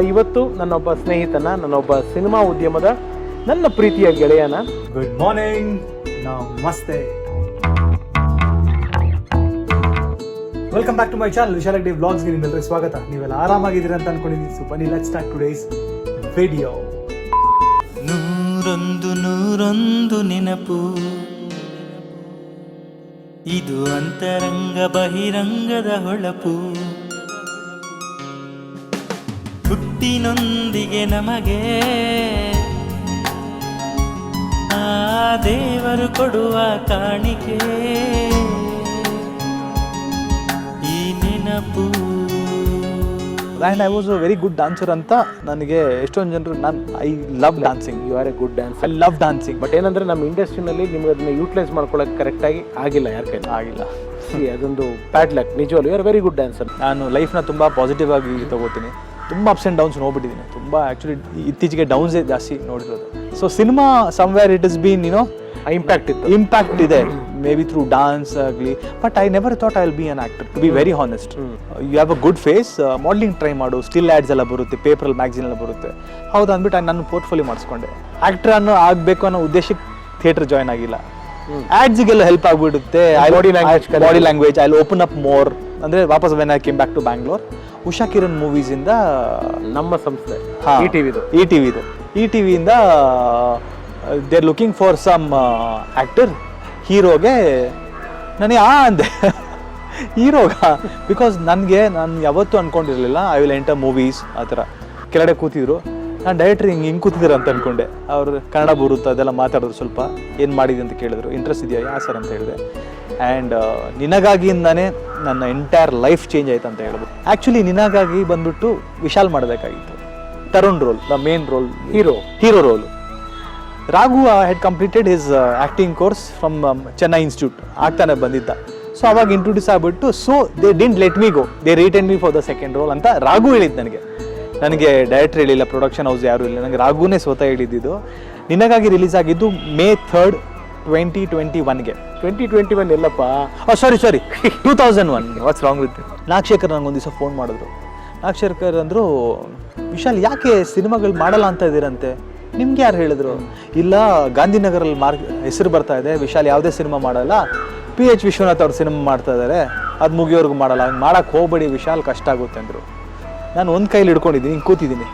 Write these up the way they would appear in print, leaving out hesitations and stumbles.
ಇವತ್ತು ನನ್ನೊಬ್ಬ ಸ್ನೇಹಿತನ, ನನ್ನೊಬ್ಬ ಸಿನಿಮಾ ಉದ್ಯಮದ ನನ್ನ ಪ್ರೀತಿಯ ಗೆಳೆಯನ. ಗುಡ್ ಮಾರ್ನಿಂಗ್, ನಮಸ್ತೆ, welcome back to my channel Vishalak day ವ್ಲಾಗ್ಸ್ಗೆ ನಿಮ್ಮೆಲ್ಲರಿಗೂ ಸ್ವಾಗತ. ನೀವೆಲ್ಲ ಆರಾಮಾಗಿದ್ದೀರಾ ಅಂತ ಅನ್ಕೊಂಡಿದ್ದೀನಿ. ಸೊ ಬನ್ನಿ, ಲೆಟ್ಸ್ ಸ್ಟಾರ್ಟ್ ಟುಡೇಸ್ ವಿಡಿಯೋ. ನೂರೊಂದು ನೆನಪು, ಇದು ಅಂತರಂಗ ಬಹಿರಂಗದ ಹೊಳಪು. ಹುಟ್ಟಿನೊಂದಿಗೆ ನಮಗೆ ಆ ದೇವರು ಕೊಡುವ ಕಾಣಿಕೆ ಈ ನೆನಪು. And I was a very good dancer ಅಂತ ನನಗೆ ಎಷ್ಟೊಂದು ಜನರು, I love dancing. You are a good dance. I love dancing. But ಏನಂದ್ರೆ ನಮ್ಮ ಇಂಡಸ್ಟ್ರಿನಲ್ಲಿ ನಿಮ್ಗೆ ಅದನ್ನ ಯೂಟಿಲೈಸ್ ಮಾಡ್ಕೊಳ್ಳೋಕೆ ಕರೆಕ್ಟಾಗಿ ಆಗಿಲ್ಲ, ಯಾರ ಕೈಲಿ ಆಗಿಲ್ಲ. ಅದೊಂದು ಬ್ಯಾಡ್ ಲಕ್. ನಿಜವಾಗ್ಲೂ you are very good dancer. ನಾನು ಲೈಫ್ನ ತುಂಬ ಪಾಸಿಟಿವ್ ಆಗಿ ತಗೋತೀನಿ. ತುಂಬ ಅಪ್ಸ್ ಆ್ಯಂಡ್ ಡೌನ್ಸ್ ನೋಡ್ಬಿಟ್ಟಿದ್ದೀನಿ. ತುಂಬ ಆ್ಯಕ್ಚುಲಿ ಇತ್ತೀಚೆಗೆ ಡೌನ್ಸೇ ಜಾಸ್ತಿ ನೋಡಿರೋದು. So cinema somewhere it is been impact ಇದೆ, ಮೇ ಬಿ ಥ್ರೂ ಡಾನ್ಸ್ ಆಗಲಿ. But I never thought I will be an actor, to be very honest. You have a good face, modelling try ಮಾಡು, still ads ಎಲ್ಲ ಬರುತ್ತೆ, ಪೇಪರಲ್ಲಿ magazine ಎಲ್ಲ ಬರುತ್ತೆ. ಹೌದು ಅಂದ್ಬಿಟ್ಟು ನಾನು ಪೋರ್ಟ್ಫೋಲಿಯೋ ಮಾಡಿಸ್ಕೊಂಡೆ. ಆ್ಯಕ್ಟರ್ ಅನ್ನೋ ಆಗಬೇಕು ಅನ್ನೋ ಉದ್ದೇಶಕ್ಕೆ ಥಿಯೇಟರ್ ಜಾಯ್ನ್ ಆಗಿಲ್ಲ. ಆ್ಯಡ್ಸ್ಗೆಲ್ಲ ಹೆಲ್ಪ್ ಆಗಿಬಿಡುತ್ತೆ. Body language I open up more. ಅಂದರೆ ವಾಪಸ್ when I came back to Bangalore, Usha Kiran ಮೂವೀಸಿಂದ ನಮ್ಮ ಸಂಸ್ಥೆ ಈ ಟಿವಿಯಿಂದ they are looking for some actor. ಹೀರೋಗೆ ನನಗೆ ಅಂದೆ ಹೀರೋಗ, ಬಿಕಾಸ್ ನಾನು ಯಾವತ್ತೂ ಅಂದ್ಕೊಂಡಿರಲಿಲ್ಲ ಐ ವಿಲ್ ಎಂಟರ್ ಮೂವೀಸ್ ಆ ಥರ. ಕೆಳಗಡೆ ಕೂತಿದ್ರು, ನಾನು ಡೈರೆಕ್ಟ್ರ್ ಹಿಂಗೆ ಕೂತಿದ್ರು ಅಂತ ಅಂದ್ಕೊಂಡೆ. ಅವರು ಕನ್ನಡ ಬರುತ್ತೆ ಅದೆಲ್ಲ ಮಾತಾಡಿದ್ರು. ಸ್ವಲ್ಪ ಏನು ಮಾಡಿದೆ ಅಂತ ಕೇಳಿದ್ರು, ಇಂಟ್ರೆಸ್ಟ್ ಇದೆಯಾ? ಯಾ ಸರ್ ಅಂತ ಹೇಳಿದೆ. ಆ್ಯಂಡ್ ನಿನಗಾಗಿಂದಾನೇ ನನ್ನ ಎಂಟೈರ್ ಲೈಫ್ ಚೇಂಜ್ ಆಯ್ತು ಅಂತ ಹೇಳ್ಬೋದು. ಆ್ಯಕ್ಚುಲಿ ನಿನಗಾಗಿ ಬಂದ್ಬಿಟ್ಟು ವಿಶಾಲ್ ಮಾಡಬೇಕಾಗಿತ್ತು, Tarun role, the main role, hero role. Raghu had completed his acting course from Chennai institute, ಆಗ್ತಾನೆ ಬಂದಿದ್ದ. ಸೊ ಅವಾಗ ಇಂಟ್ರೊಡ್ಯೂಸ್ ಆಗಿಬಿಟ್ಟು, so they didn't let me go, they retain me for the second role ಅಂತ ರಾಘು ಹೇಳಿದ್ದು ನನಗೆ ಡೈರೆಕ್ಟರ್ ಹೇಳಿಲ್ಲ, ಪ್ರೊಡಕ್ಷನ್ ಹೌಸ್ ಯಾರೂ ಇಲ್ಲ, ನನಗೆ ರಾಘುನೇ ಸ್ವತಃ ಹೇಳಿದ್ದು. ನಿನಗಾಗಿ ರಿಲೀಸ್ ಆಗಿದ್ದು May 3rd, 2021ಗೆ. 2021 Yellappa, sorry 2001. What's wrong with Nagashekar. ನನಗೊಂದು ದಿವಸ ಫೋನ್ ಮಾಡಿದ್ರು. ನಾಗಶೇಖರ್ ಅಂದರು, ವಿಶಾಲ್ ಯಾಕೆ ಸಿನಿಮಾಗಳು ಮಾಡಲ್ಲ ಅಂತ ಇದ್ದೀರಂತೆ, ನಿಮ್ಗೆ ಯಾರು ಹೇಳಿದ್ರು? ಇಲ್ಲ, ಗಾಂಧಿನಗರಲ್ಲಿ ಹೆಸರು ಬರ್ತಾ ಇದೆ, ವಿಶಾಲ್ ಯಾವುದೇ ಸಿನಿಮಾ ಮಾಡಲ್ಲ, PH ವಿಶ್ವನಾಥ್ ಅವ್ರು ಸಿನಿಮಾ ಮಾಡ್ತಾ ಇದ್ದಾರೆ, ಅದು ಮುಗಿಯೋರ್ಗು ಮಾಡಲ್ಲ, ಹಂಗೆ ಮಾಡೋಕ್ಕೆ ಹೋಗ್ಬೇಡಿ ವಿಶಾಲ್, ಕಷ್ಟ ಆಗುತ್ತೆ ಅಂದರು. ನಾನು ಒಂದು ಕೈಲಿ ಹಿಡ್ಕೊಂಡಿದ್ದೀನಿ, ಹಿಂಗೆ ಕೂತಿದ್ದೀನಿ.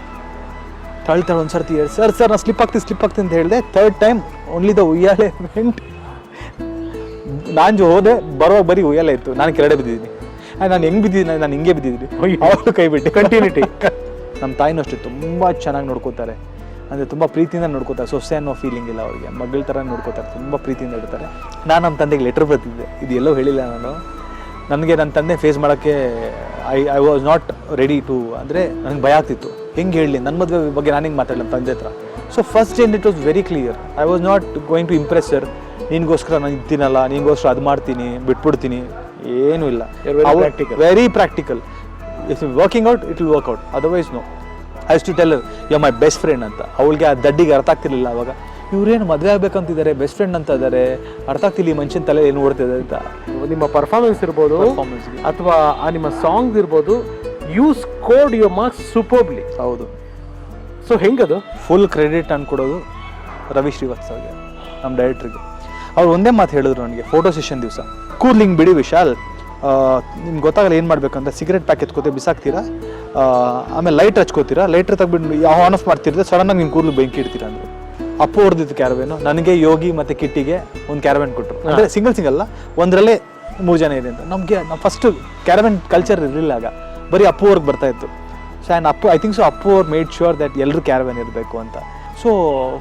ತಳ್ತಾಳೆ ಒಂದು ಸರ್ತಿ ಹೇಳಿ, ಸರ್ ನಾನು ಸ್ಲಿಪ್ ಆಗ್ತೀನಿ ಅಂತ ಹೇಳಿದೆ. ಥರ್ಡ್ ಟೈಮ್ ಓನ್ಲಿ ದ ಉಯ್ಯಾಲೆ ವೆಂಟ್. ನಾನು ಹೋದೆ, ಬರುವಾಗ ಬರೀ ಉಯ್ಯಾಲೆ ಇತ್ತು, ನಾನು ಕೆಳಗಡೆ ಬಿದ್ದಿದ್ದೀನಿ. ನಾನು ಹೆಂಗೆ ಬಿದ್ದಿದ್ದೀನಿ, ನಾನು ಹಿಂಗೆ ಬಿದ್ದಿದ್ದೀನಿ, ಅವರು ಕೈ ಬಿಟ್ಟು ಕಂಟಿನ್ಯೂಟಿ. ನಮ್ಮ ತಾಯಿನೂ ಅಷ್ಟೇ ತುಂಬ ಚೆನ್ನಾಗಿ ನೋಡ್ಕೋತಾರೆ, ಅಂದರೆ ತುಂಬ ಪ್ರೀತಿಯಿಂದ ನೋಡ್ಕೋತಾರೆ. ಸೊಸೆ ಅನ್ನೋ ಫೀಲಿಂಗ್ ಇಲ್ಲ ಅವ್ರಿಗೆ, ಮಗಳ ಥರ ನೋಡ್ಕೋತಾರೆ, ತುಂಬ ಪ್ರೀತಿಯಿಂದ ಇಡ್ತಾರೆ. ನಾನು ನಮ್ಮ ತಂದೆಗೆ ಲೆಟ್ರ್ ಬರ್ತಿದ್ದೆ, ಇದು ಎಲ್ಲೋ ಹೇಳಿಲ್ಲ ನಾನು. ನನಗೆ ನನ್ನ ತಂದೆ ಫೇಸ್ ಮಾಡೋಕ್ಕೆ I was not ready to, ಅಂದರೆ ನನಗೆ ಭಯ ಆಗ್ತಿತ್ತು. ಹೆಂಗೆ ಹೇಳಲಿ ನನ್ನ ಮದುವೆ ಬಗ್ಗೆ ನಾನು ಹೆಂಗೆ ಮಾತಾಡಲಿ ನಮ್ಮ ತಂದೆ ಹತ್ರ. So first day it was very clear, I was not going to impress sir. ನಿನಗೋಸ್ಕರ ನಾನು ಇರ್ತೀನಲ್ಲ, ನಿನಗೋಸ್ಕರ ಅದು ಮಾಡ್ತೀನಿ, ಬಿಟ್ಬಿಡ್ತೀನಿ, ಏನೂ ಇಲ್ಲ. Very practical. If working out it will work out, otherwise no. I use to tell you my best friend ಅಂತ. ಅವಳಿಗೆ ಆ ದಡ್ಡಿಗೆ ಅರ್ಥ ಆಗ್ತಿರ್ಲಿಲ್ಲ ಅವಾಗ. ಇವ್ರೇನು ಮದುವೆ ಆಗ್ಬೇಕಂತಿದ್ದಾರೆ, ಬೆಸ್ಟ್ ಫ್ರೆಂಡ್ ಅಂತ ಇದ್ದಾರೆ, ಅರ್ಥ ಆಗ್ತಿಲ್ಲ ಈ ಮನುಷ್ಯನ ತಲೆ ಏನು ಓಡ್ತಿದೆ ಅಂತ. ನಿಮ್ಮ ಪರ್ಫಾರ್ಮೆನ್ಸ್ ಇರ್ಬೋದು ಅಥವಾ ಆ ನಿಮ್ಮ ಸಾಂಗ್ಸ್ ಇರ್ಬೋದು, ಯು ಸ್ಕೋರ್ಡ್ ಯುವರ್ ಮಾರ್ಕ್ಸ್ ಸೂಪರ್ಬ್ಲಿ. ಹೌದು. ಸೊ ಹೆಂಗದು? ಫುಲ್ ಕ್ರೆಡಿಟ್ ಅನ್ಕೊಡೋದು ರವಿ ಶ್ರೀವಾತ್ಸವ್ಗೆ, ನಮ್ಮ ಡೈರೆಕ್ಟ್ರಿಗೆ. ಅವ್ರು ಒಂದೇ ಮಾತು ಹೇಳಿದ್ರು ನನಗೆ ಫೋಟೋ ಸೆಷನ್ ದಿವಸ, ಕೂರ್ಲಿಂಗ್ ಬಿಡಿ ವಿಶಾಲ್, ನಿಮ್ಗೆ ಗೊತ್ತಾಗಲ್ಲ ಏನು ಮಾಡಬೇಕಂತ. ಸಿಗರೆಟ್ ಪ್ಯಾಕ್ ಎತ್ಕೋತೀವಿ, ಬಿಸಾಕ್ತೀರಾ, ಆಮೇಲೆ ಲೈಟ್ ಹಚ್ಕೋತೀರಾ, ಲೈಟ್ರ್ ತೆಗ್ಬಿಟ್ಟು ಯಾವ ಆನ್ ಆಫ್ ಮಾಡ್ತಿರ್ತೀರ, ಸಡನ್ನಾಗಿ ನಿಮ್ಮ ಕೂರ್ಲು ಬೆಂಕಿ ಇಡ್ತೀರಾ ಅಂದರು. ಅಪ್ಪು ಹೊಡೆದಿತ್ತು ಕ್ಯಾರವೇನು, ನನಗೆ ಯೋಗಿ ಮತ್ತು ಕಿಟ್ಟಿಗೆ ಒಂದು ಕ್ಯಾರವೇನ್ ಕೊಟ್ಟರು. ಅಂದರೆ ಸಿಂಗಲ್ ಅಲ್ಲ, ಒಂದರಲ್ಲೇ 3 ಜನ ಇದೆ ಅಂತ. ನಮಗೆ ನಾವು ಫಸ್ಟು ಕ್ಯಾರವೇನ್ ಕಲ್ಚರ್ ಇರಲಿಲ್ಲ ಆಗ, ಬರೀ ಅಪ್ಪು ಅವ್ರಿಗೆ ಬರ್ತಾಯಿತ್ತು. So and Appu I think so Appu ಅವ್ರು ಮೇಡ್ ಶ್ಯೂರ್ ದ್ಯಾಟ್ ಎಲ್ಲರೂ ಕ್ಯಾರವೇನ್ ಇರಬೇಕು ಅಂತ. ಸೊ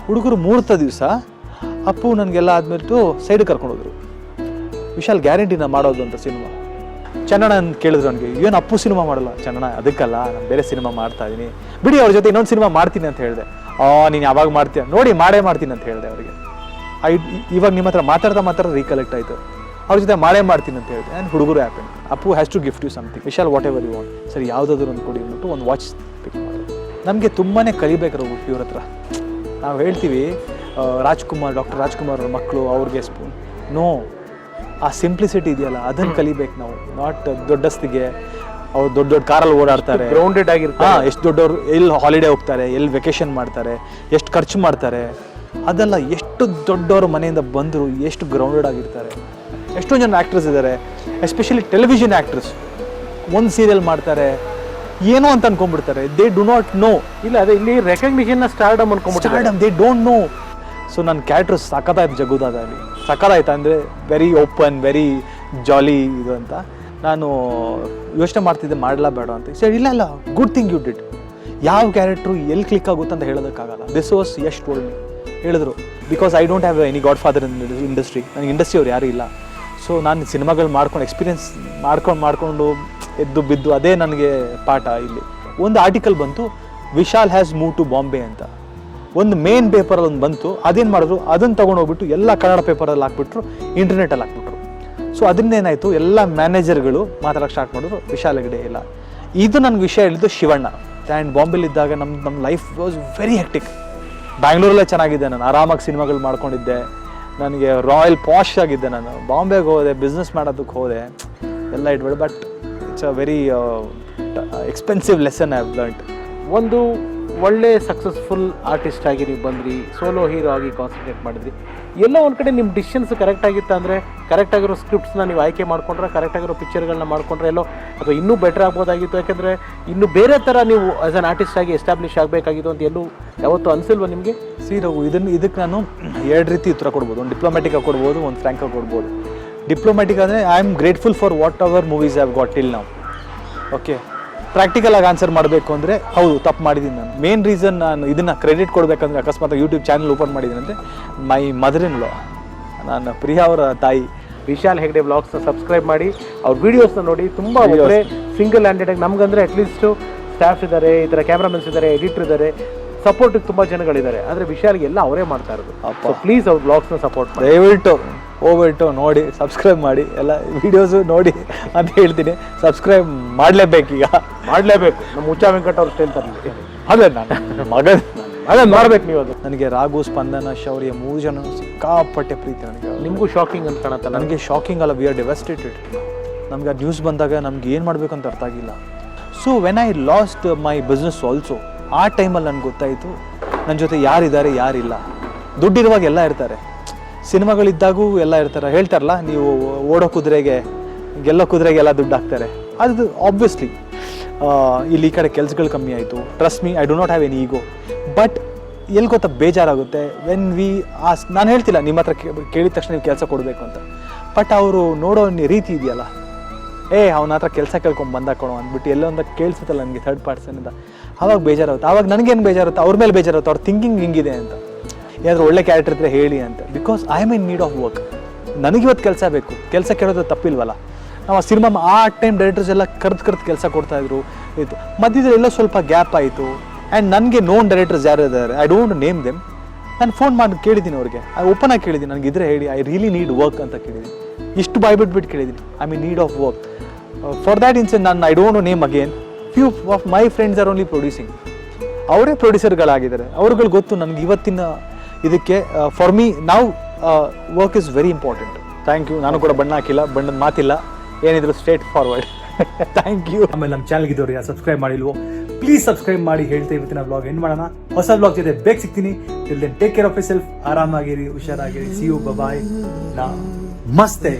ಹುಡುಗರು ಮುಹೂರ್ತ ದಿವಸ ಅಪ್ಪು ನನಗೆಲ್ಲ ಆದ್ಮೇಲೆ ಸೈಡಿಗೆ ಕರ್ಕೊಂಡೋದ್ರು. ವಿಶಾಲ್ ಗ್ಯಾರಂಟಿನ ಮಾಡೋದು ಅಂತ ಸಿನಿಮಾ. ಚನ್ನಣ್ಣ ಅಂತ ಕೇಳಿದ್ರು ನನಗೆ, ಏನು ಅಪ್ಪು ಸಿನಿಮಾ ಮಾಡಲ್ಲ? ಚನ್ನಣ್ಣ ಅದಕ್ಕಲ್ಲ, ನಾನು ಬೇರೆ ಸಿನಿಮಾ ಮಾಡ್ತಾ ಇದ್ದೀನಿ, ಬಿಡಿ ಅವ್ರ ಜೊತೆ ಇನ್ನೊಂದು ಸಿನಿಮಾ ಮಾಡ್ತೀನಿ ಅಂತ ಹೇಳಿದೆ. ನೀನು ಯಾವಾಗ ಮಾಡ್ತೀಯ ನೋಡಿ, ಮಾಡೇ ಮಾಡ್ತೀನಿ ಅಂತ ಹೇಳಿದೆ ಅವರಿಗೆ. ಇವಾಗ ನಿಮ್ಮ ಹತ್ರ ಮಾತಾಡ್ತಾ ರೀಕಲೆಕ್ಟ್ ಆಯಿತು, ಅವ್ರ ಜೊತೆ ಮಾಡೇ ಮಾಡ್ತೀನಿ ಅಂತ ಹೇಳಿದೆ. ಆ್ಯಂಡ್ ಹುಡುಗರು happy. Appu has to gift you something, Vishal whatever you want, ಸರಿ ಯಾವುದಾದ್ರು ಒಂದು ಕೊಡಿ ಅಂದ್ಬಿಟ್ಟು ಒಂದು ವಾಚ್ ಪಿಕ್ ಮಾಡೋದು. ನಮಗೆ ತುಂಬಾ ಕಲಿಬೇಕಾರೆ ಇವ್ರ ಹತ್ರ. ನಾವು ಹೇಳ್ತೀವಿ ಡಾಕ್ಟರ್ ರಾಜ್ಕುಮಾರ್ ಅವ್ರ ಮಕ್ಕಳು, ಅವ್ರಿಗೆ ಸ್ಪೂನ್, ನೋ, ಆ ಸಿಂಪ್ಲಿಸಿಟಿ ಇದೆಯಲ್ಲ ಅದನ್ನು ಕಲಿಬೇಕು ನಾವು. ನಾಟ್ ದೊಡ್ಡಸ್ತಿಗೆ ಅವ್ರು ದೊಡ್ಡ ದೊಡ್ಡ ಕಾರಲ್ಲಿ ಓಡಾಡ್ತಾರೆ, ಗ್ರೌಂಡೆಡ್ ಆಗಿರ್ತಾರೆ. ಎಷ್ಟು ದೊಡ್ಡವರು ಎಲ್ಲಿ ಹಾಲಿಡೇ ಹೋಗ್ತಾರೆ, ಎಲ್ಲಿ ವೆಕೇಶನ್ ಮಾಡ್ತಾರೆ, ಎಷ್ಟು ಖರ್ಚು ಮಾಡ್ತಾರೆ, ಅದೆಲ್ಲ ಎಷ್ಟು ದೊಡ್ಡವರು ಮನೆಯಿಂದ ಬಂದರು ಎಷ್ಟು ಗ್ರೌಂಡೆಡ್ ಆಗಿರ್ತಾರೆ. ಎಷ್ಟೊಂದು ಜನ ಆ್ಯಕ್ಟ್ರಸ್ ಇದ್ದಾರೆ, ಎಸ್ಪೆಷಲಿ ಟೆಲಿವಿಷನ್ ಆ್ಯಕ್ಟ್ರಸ್. ಒಂದು ಸೀರಿಯಲ್ ಮಾಡ್ತಾರೆ ಏನೋ ಅಂತ ಅನ್ಕೊಂಡ್ಬಿಡ್ತಾರೆ, ದೇ ಡು ನಾಟ್ ನೋ. ಇಲ್ಲ ಅದೇ ಇಲ್ಲಿ ರೆಕಗ್ನಿಷನ್ನ ಸ್ಟಾರ್ಡಮ್ ಅನ್ಕೊಂಡ್ಬಿಡ್ತಾರೆ, ದೇ ಡೋಂಟ್ ನೋ. ಸೊ ನನ್ನ ಕ್ಯಾರೆಕ್ಟರ್ ಸಖತ್ತಾಯ್ತು ಜಗ್ಗುದಾದಲ್ಲಿ, ಸಖತ್ತಾಯ್ತು ಅಂದರೆ ವೆರಿ ಓಪನ್, ವೆರಿ ಜಾಲಿ ಇದು ಅಂತ. ನಾನು ಯೋಚನೆ ಮಾಡ್ತಿದ್ದೆ ಮಾಡಲಾ ಬೇಡ ಅಂತ. ಸರಿ ಇಲ್ಲ ಇಲ್ಲ, ಗುಡ್ ಥಿಂಗ್ ಯು ಡಿಡ್. ಯಾವ ಕ್ಯಾರೆಕ್ಟ್ರು ಎಲ್ಲಿ ಕ್ಲಿಕ್ ಆಗುತ್ತೆ ಅಂತ ಹೇಳೋದಕ್ಕಾಗಲ್ಲ. This was Yash told me, ಹೇಳಿದ್ರು. Because I don't have any godfather in industry, ನನಗೆ ಇಂಡಸ್ಟ್ರಿ ಅವ್ರು ಯಾರೂ ಇಲ್ಲ. ಸೊ ನಾನು ಸಿನಿಮಾಗಳು ಮಾಡ್ಕೊಂಡು ಎಕ್ಸ್ಪೀರಿಯನ್ಸ್ ಮಾಡ್ಕೊಂಡು ಎದ್ದು ಬಿದ್ದು ಅದೇ ನನಗೆ ಪಾಠ. ಇಲ್ಲಿ ಒಂದು ಆರ್ಟಿಕಲ್ ಬಂತು, Vishal has move to Bombay ಅಂತ. ಒಂದು ಮೇನ್ ಪೇಪರಲ್ಲಿ ಒಂದು ಬಂತು, ಅದೇನು ಮಾಡಿದ್ರು, ಅದನ್ನು ತೊಗೊಂಡೋಗ್ಬಿಟ್ಟು ಎಲ್ಲ ಕನ್ನಡ ಪೇಪರಲ್ಲಿ ಹಾಕ್ಬಿಟ್ರು, ಇಂಟರ್ನೆಟಲ್ಲಿ ಹಾಕ್ಬಿಟ್ರು. ಸೊ ಅದನ್ನೇನಾಯಿತು, ಎಲ್ಲ ಮ್ಯಾನೇಜರ್ಗಳು ಮಾತಾಡೋಕ್ಕೆ ಸ್ಟಾರ್ಟ್ ಮಾಡಿದ್ರು, ವಿಶಾಲ್ ಹೆಗ್ಡೆ ಇಲ್ಲ. ಇದು ನನಗೆ ವಿಷಯ ಹೇಳಿದ್ದು ಶಿವಣ್ಣ. ಆ್ಯಂಡ್ ಬಾಂಬೆಲಿದ್ದಾಗ ನಮ್ಮ ಲೈಫ್ ವಾಸ್ ವೆರಿ ಹೆಕ್ಟಿಕ್. ಬ್ಯಾಂಗ್ಳೂರಲ್ಲೇ ಚೆನ್ನಾಗಿದ್ದೆ, ನಾನು ಆರಾಮಾಗಿ ಸಿನಿಮಾಗಳು ಮಾಡ್ಕೊಂಡಿದ್ದೆ, ನನಗೆ ರಾಯಲ್ ಪಾಶ್ ಆಗಿದ್ದೆ. ನಾನು ಬಾಂಬೆಗೆ ಹೋದೆ, ಬಿಸ್ನೆಸ್ ಮಾಡೋದಕ್ಕೆ ಹೋದೆ, ಎಲ್ಲ ಇಟ್ಬಿಟ್ಟು. But it's a very expensive lesson I have learned. ಒಂದು ಒಳ್ಳೆ ಸಕ್ಸಸ್ಫುಲ್ ಆರ್ಟಿಸ್ಟ್ ಆಗಿ ನೀವು ಬಂದ್ರಿ, ಸೋಲೋ ಹೀರೋ ಆಗಿ ಕಾನ್ಸಂಟ್ರೇಟ್ ಮಾಡಿದ್ರಿ. ಎಲ್ಲ ಒಂದು ಕಡೆ ನಿಮ್ಮ ಡಿಸಿಷನ್ಸ್ ಕರೆಕ್ಟ್ ಆಗಿತ್ತು ಅಂದರೆ, ಕರೆಕ್ಟ್ ಆಗಿರೋ ಸ್ಕ್ರಿಪ್ಟ್ಸ್ನ ನೀವು ಆಯ್ಕೆ ಮಾಡ್ಕೊಂಡ್ರೆ, ಕರೆಕ್ಟ್ ಆಗಿರೋ ಪಿಕ್ಚರ್ಗಳನ್ನ ಮಾಡ್ಕೊಂಡ್ರೆ ಎಲ್ಲೋ, ಅಥವಾ ಇನ್ನೂ ಬೆಟರ್ ಆಗ್ಬೋದಾಗಿತ್ತು. ಯಾಕೆಂದರೆ ಇನ್ನೂ ಬೇರೆ ಥರ ನೀವು ಆ್ಯಸ್ ಅನ್ ಆರ್ಟಿಸ್ಟ್ ಆಗಿ ಎಸ್ಟಾಬ್ಲಿಷ್ ಆಗಬೇಕಾಗಿತ್ತು ಅಂತ ಎಲ್ಲೂ ಯಾವತ್ತೂ ಅನಿಸಿಲ್ವ ನಿಮಗೆ? ಇದಕ್ಕೆ ನಾನು ಎರಡು ರೀತಿ ಉತ್ತರ ಕೊಡ್ಬೋದು. ಒಂದು ಡಿಪ್ಲೊಮ್ಯಾಟಿಕ್ ಆಗಿ ಕೊಡ್ಬೋದು, ಒಂದು ಫ್ರ್ಯಾಂಕ್ ಆಗಿ ಕೊಡ್ಬೋದು. ಡಿಪ್ಲೊಮ್ಯಾಟಿಕ್ ಅಂದರೆ I am grateful for what our movies have got till now. Okay, practical ಆಗಿ ಆನ್ಸರ್ ಮಾಡಬೇಕು ಅಂದರೆ ಹೌದು ತಪ್ಪು ಮಾಡಿದ್ದೀನಿ ನಾನು. ಮೇನ್ ರೀಸನ್ ನಾನು ಇದನ್ನು ಕ್ರೆಡಿಟ್ ಕೊಡಬೇಕಂದ್ರೆ, ಅಕಸ್ಮಾತ್ ಯೂಟ್ಯೂಬ್ ಚಾನಲ್ ಓಪನ್ ಮಾಡಿದ್ದೀನಿ ಅಂದರೆ ಮೈ ಮದರ್ ಇನ್ ಲಾ, ನಾನು ಪ್ರಿಯಾ ಅವರ ತಾಯಿ. ವಿಶಾಲ್ ಹೆಗ್ಡೆ ವ್ಲಾಗ್ಸ್ನ ಸಬ್ಸ್ಕ್ರೈಬ್ ಮಾಡಿ, ಅವ್ರ ವೀಡಿಯೋಸ್ನ ನೋಡಿ. ತುಂಬ ಒಳ್ಳೆ ಸಿಂಗಲ್ ಹ್ಯಾಂಡೆಡಾಗಿ ನಮಗಂದರೆ ಅಟ್ಲೀಸ್ಟು ಸ್ಟಾಫ್ ಇದ್ದಾರೆ, ಈ ಥರ ಕ್ಯಾಮ್ರಾಮನ್ಸ್ ಇದ್ದಾರೆ, ಎಡಿಟರ್ ಇದ್ದಾರೆ, ಸಪೋರ್ಟಿಗೆ ತುಂಬ ಜನಗಳಿದ್ದಾರೆ. ಆದರೆ ವಿಶಾಲ್ಗೆ ಎಲ್ಲ ಅವರೇ ಮಾಡ್ತಾ ಇರೋದು. ಸೊ ಪ್ಲೀಸ್ ಅವ್ರ ವ್ಲಾಗ್ಸ್ನ ಸಪೋರ್ಟ್ ಮಾಡಿ, ದಯವಿಟ್ಟು ಹೋಗ್ಬಿಟ್ಟು ನೋಡಿ, ಸಬ್ಸ್ಕ್ರೈಬ್ ಮಾಡಿ, ಎಲ್ಲ ವೀಡಿಯೋಸು ನೋಡಿ ಅಂತ ಹೇಳ್ತೀನಿ. ಸಬ್ಸ್ಕ್ರೈಬ್ ಮಾಡಲೇಬೇಕೀಗ, ಮಾಡಲೇಬೇಕು. ನಮ್ಮ ಹುಚ್ಚ ವೆಂಕಟ್ ಅವ್ರ ಸ್ಟೈಲ್ ತರಲಿ ಅದೇ ನಾನು ಮಗ ಅದೇ ಮಾಡ್ಬೇಕು ನೀವು. ಅದು ನನಗೆ ರಾಘು, ಸ್ಪಂದನ, ಶೌರ್ಯ 3 ಜನ ಸಿಕ್ಕಾಪಟ್ಟೆ ಪ್ರೀತಿ ನನಗೆ. ನಿಮಗೂ ಶಾಕಿಂಗ್ ಅಂತ ಕಾಣತ್ತಲ್ಲ? ನನಗೆ ಶಾಕಿಂಗ್ ಅಲ್ಲ, ವಿ ಆರ್ ಡೆವಸ್ಟೇಟೆಡ್. ನಮ್ಗೆ ಆ ನ್ಯೂಸ್ ಬಂದಾಗ ನಮ್ಗೆ ಏನು ಮಾಡಬೇಕಂತ ಅರ್ಥ ಆಗಿಲ್ಲ. So when I lost my business also, ಆ ಟೈಮಲ್ಲಿ ನನಗೆ ಗೊತ್ತಾಯಿತು ನನ್ನ ಜೊತೆ ಯಾರಿದ್ದಾರೆ ಯಾರಿಲ್ಲ. ದುಡ್ಡಿರುವಾಗ ಎಲ್ಲ ಇರ್ತಾರೆ, ಸಿನಿಮಾಗಳಿದ್ದಾಗೂ ಎಲ್ಲ ಇರ್ತಾರೆ. ಹೇಳ್ತಾರಲ್ಲ, ನೀವು ಓಡೋ ಕುದುರೆಗೆ ಗೆಲ್ಲೋ ಕುದುರೆಗೆ ಎಲ್ಲ ದುಡ್ಡು ಹಾಕ್ತಾರೆ. ಅದು ಆಬ್ವಿಯಸ್ಲಿ ಇಲ್ಲಿ ಈ ಕಡೆ ಕೆಲಸಗಳು ಕಮ್ಮಿ ಆಯಿತು. Trust me, I do not have any ego. But ಎಲ್ಲಿ ಗೊತ್ತಾ ಬೇಜಾರಾಗುತ್ತೆ, ವೆನ್ ವಿ ಆಸ್ಕ್. ನಾನು ಹೇಳ್ತಿಲ್ಲ ನಿಮ್ಮ ಹತ್ರ ಕೇಳಿದ ತಕ್ಷಣ ನೀವು ಕೆಲಸ ಕೊಡಬೇಕು ಅಂತ, ಬಟ್ ಅವರು ನೋಡೋ ರೀತಿ ಇದೆಯಲ್ಲ, ಅವನ ಹತ್ರ ಕೆಲಸ ಕೇಳ್ಕೊಂಡು ಬಂದಾಕೊಳೋ ಅಂದ್ಬಿಟ್ಟು ಎಲ್ಲೋ ಒಂದು ಕೇಳಿಸುತ್ತಲ್ಲ ನನಗೆ ಥರ್ಡ್ ಪರ್ಸನಿಂದ, ಆವಾಗ ಬೇಜಾರಾಗುತ್ತೆ. ಆವಾಗ ನನಗೇನು ಬೇಜಾರುತ್ತೆ, ಅವ್ರ ಮೇಲೆ ಬೇಜಾರುತ್ತೆ, ಅವ್ರ ಥಿಂಕಿಂಗ್ ಹಿಂಗಿದೆ ಅಂತ. ಏನಾದರೂ ಒಳ್ಳೆ ಕ್ಯಾರೆಕ್ಟರ್ ಇದ್ದರೆ ಹೇಳಿ ಅಂತ. Because I am in need of work. ನನಗಿವತ್ತು ಕೆಲಸ ಬೇಕು, ಕೆಲಸ ಕೇಳೋದು ತಪ್ಪಿಲ್ವಲ್ಲ. ನಾವು ಆ ಸಿನಿಮಾ ಆ ಟೈಮ್ ಡೈರೆಕ್ಟರ್ಸ್ ಎಲ್ಲ ಕರೆದು ಕೆಲಸ ಕೊಡ್ತಾಯಿದ್ರು. ಇದು ಮಧ್ಯದಲ್ಲಿ ಎಲ್ಲ ಸ್ವಲ್ಪ ಗ್ಯಾಪ್ ಆಯಿತು. ಆ್ಯಂಡ್ ನನಗೆ ನೋನ್ ಡೈರೆಕ್ಟರ್ಸ್ ಯಾರು ಇದ್ದಾರೆ, ಐ ಡೋಂಟ್ ನೇಮ್ ದೆಮ್. ನಾನು ಫೋನ್ ಮಾಡಿ ಕೇಳಿದ್ದೀನಿ ಅವ್ರಿಗೆ, ಓಪನ್ ಆಗಿ ಕೇಳಿದ್ದೀನಿ, ನನಗಿದ್ರೆ ಹೇಳಿ, ಐ ರಿಯಲಿ ನೀಡ್ ವರ್ಕ್ ಅಂತ ಕೇಳಿದ್ದೀನಿ. ಇಷ್ಟು ಬಾಯ್ಬಿಟ್ಬಿಟ್ಟು ಕೇಳಿದ್ದೀನಿ, I mean need of work. For that instant ನಾನು I don't know name again. Few of my friends are only producing. ಅವರೇ ಪ್ರೊಡ್ಯೂಸರ್ಗಳಾಗಿದ್ದಾರೆ, ಅವ್ರುಗಳು ಗೊತ್ತು ನನಗೆ ಇವತ್ತಿನ ಇದಕ್ಕೆ. ಫಾರ್ ಮೀ ನಾವು work is very important. Thank you. ನಾನು ಕೂಡ ಬಣ್ಣ ಹಾಕಿಲ್ಲ, ಬಣ್ಣದ ಮಾತಿಲ್ಲ, ಏನಿದ್ರು ಸ್ಟ್ರೇಟ್ ಫಾರ್ವರ್ಡ್. Thank you. ಆಮೇಲೆ ನಮ್ಮ ಚಾನಲ್ಗೆ ಇದ್ದವ್ರು ಯಾರು ಸಬ್ಸ್ಕ್ರೈಬ್ ಮಾಡಿಲ್ವೋ ಪ್ಲೀಸ್ ಸಬ್ಸ್ಕ್ರೈಬ್ ಮಾಡಿ. ಹೇಳ್ತಾ ಇವತ್ತಿನ ಬ್ಲಾಗ್ ಎಂಡ್ ಮಾಡೋಣ. ಹೊಸ ಬ್ಲಾಗ್ ಜೊತೆ ಬೇಗ ಸಿಗ್ತೀನಿ. Till then take care of yourself. ಆರಾಮಾಗಿರಿ, ಹುಷಾರಾಗಿರಿ. See you, bye. ನಮಸ್ತೆ.